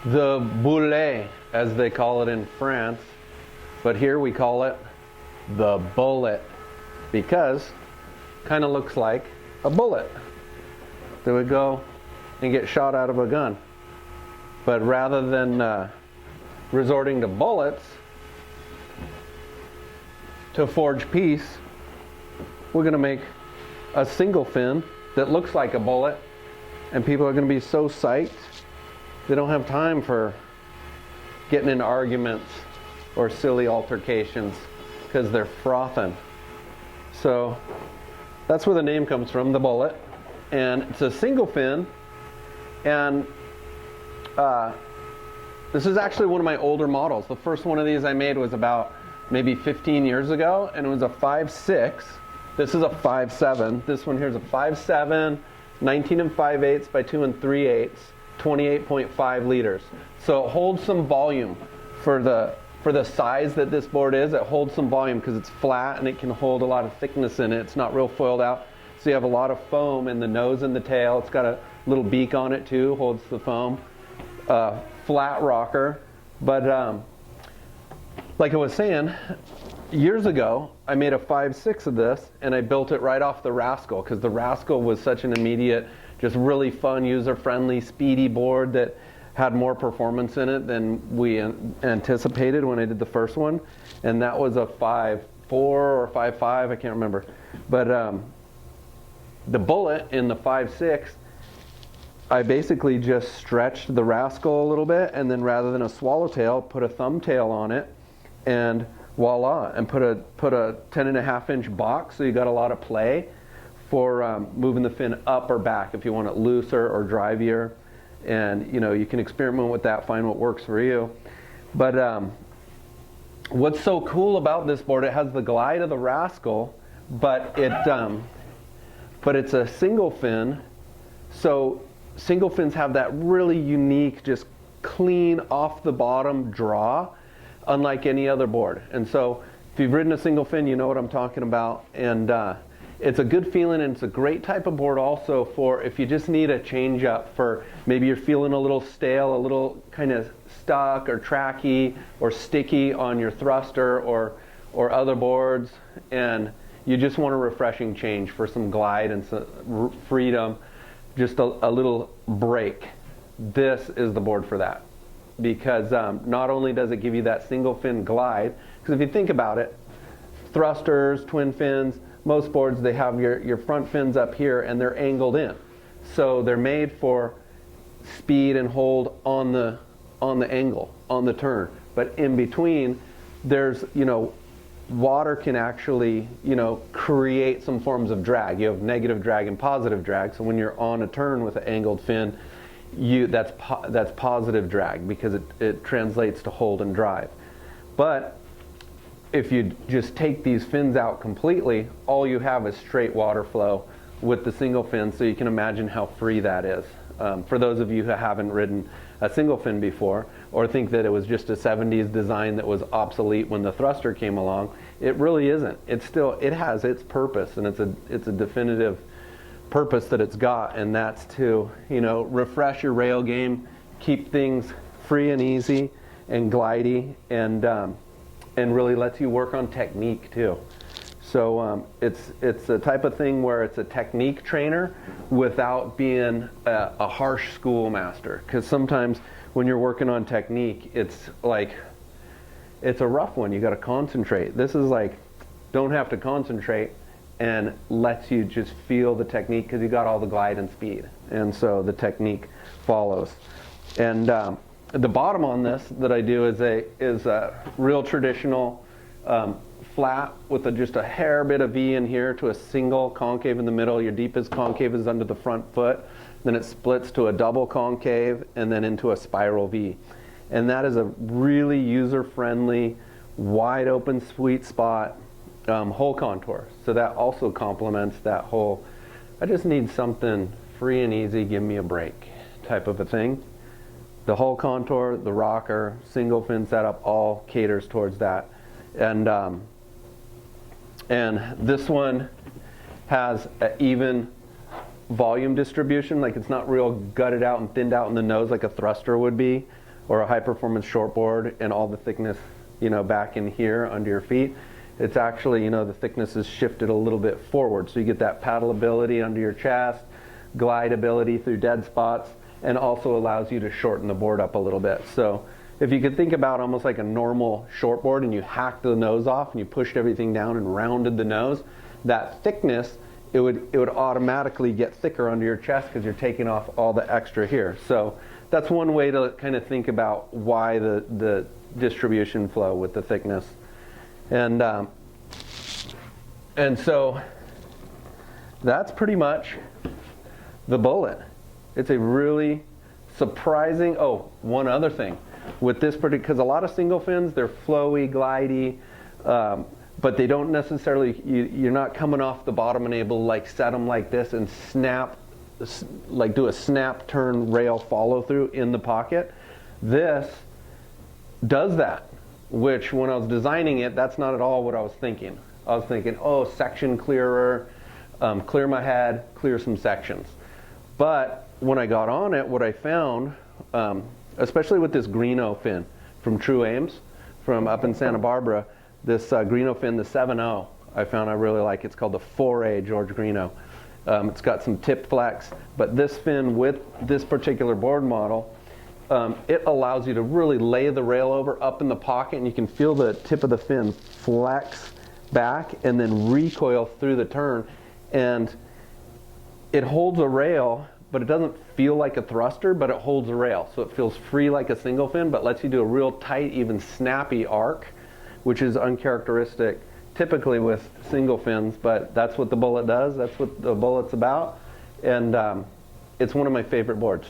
The boulet, as they call it in France, but here we call it the bullet because kind of looks like a bullet that would go and get shot out of a gun. But rather than resorting to bullets to forge peace, we're going to make a single fin that looks like a bullet, and people are going to be so psyched they don't have time for getting into arguments or silly altercations because they're frothing. So that's where the name comes from, the bullet. And it's a single fin, and this is actually one of my older models. The first one of these I made was about maybe 15 years ago, and it was a 5.6. This is a 5.7. This one here is a 5.7, 19 5/8 by 2 3/8, 28.5 liters. So it holds some volume for the size that this board is. It holds some volume because it's flat and it can hold a lot of thickness in it. It's not real foiled out. So you have a lot of foam in the nose and the tail. It's got a little beak on it too, holds the foam. Flat rocker. But like I was saying, years ago, I made a 5.6 of this, and I built it right off the Rascal because the Rascal was such an immediate, just really fun, user-friendly, speedy board that had more performance in it than we anticipated when I did the first one. And that was a 5.4 or 5.5, I can't remember. But the bullet in the 5.6, I basically just stretched the Rascal a little bit, and then rather than a swallowtail, put a thumbtail on it, and voila, and put a 10.5-inch box, so you got a lot of play for moving the fin up or back if you want it looser or drivier. And you can experiment with that, find what works for you. But what's so cool about this board, it has the glide of the Rascal, but it's a single fin. So single fins have that really unique, just clean off the bottom draw, unlike any other board. And so if you've ridden a single fin, you know what I'm talking about. And it's a good feeling, and it's a great type of board also for if you just need a change up for maybe you're feeling a little stale, a little kind of stuck or tracky or sticky on your thruster or other boards, and you just want a refreshing change for some glide and some freedom, just a little break. This is the board for that, because not only does it give you that single fin glide, because if you think about it, thrusters, twin fins, most boards, they have your front fins up here and they're angled in. So they're made for speed and hold on the angle, on the turn. But in between, there's, water can actually, create some forms of drag. You have negative drag and positive drag. So when you're on a turn with an angled fin, that's positive drag because it translates to hold and drive. But if you just take these fins out completely, all you have is straight water flow with the single fin, so you can imagine how free that is. For those of you who haven't ridden a single fin before, or think that it was just a 70s design that was obsolete when the thruster came along, it really isn't. It has its purpose, and it's a definitive purpose that it's got, and that's to refresh your rail game, keep things free and easy and glidey, and really lets you work on technique too. So it's a type of thing where it's a technique trainer without being a harsh schoolmaster. Because sometimes when you're working on technique, it's a rough one. You got to concentrate. This is like, don't have to concentrate, and lets you just feel the technique because you got all the glide and speed. And so the technique follows. And the bottom on this that I do is a real traditional flat with just a hair bit of V in here to a single concave in the middle. Your deepest concave is under the front foot. Then it splits to a double concave and then into a spiral V. And that is a really user-friendly, wide open sweet spot hole contour. So that also complements that whole, I just need something free and easy, give me a break type of a thing. The whole contour, the rocker, single fin setup, all caters towards that. And this one has an even volume distribution, like it's not real gutted out and thinned out in the nose like a thruster would be. or a high performance shortboard and all the thickness, you know, back in here under your feet. It's actually, you know, the thickness is shifted a little bit forward. So you get that paddle ability under your chest, glide ability through dead spots, and also allows you to shorten the board up a little bit. So if you could think about almost like a normal shortboard and you hacked the nose off and you pushed everything down and rounded the nose, that thickness, it would automatically get thicker under your chest because you're taking off all the extra here. So that's one way to kind of think about why the distribution flow with the thickness. And so that's pretty much the bullet. It's a really surprising, oh, one other thing. With this particular, because a lot of single fins, they're flowy, glidey, but they don't necessarily, you're not coming off the bottom and able to like set them like this and snap, like do a snap turn rail follow through in the pocket. This does that, which when I was designing it, that's not at all what I was thinking. I was thinking, oh, section clearer, clear my head, clear some sections. But when I got on it, what I found, especially with this Greeno fin from True Ames, from up in Santa Barbara, this Greeno fin, the 7.0, I found I really like. It's called the 4A George Greeno. It's got some tip flex, but this fin with this particular board model, it allows you to really lay the rail over up in the pocket, and you can feel the tip of the fin flex back and then recoil through the turn. And it holds a rail, but it doesn't feel like a thruster, but it holds a rail. So it feels free like a single fin, but lets you do a real tight, even snappy arc, which is uncharacteristic typically with single fins, but that's what the bullet does. That's what the bullet's about. And it's one of my favorite boards.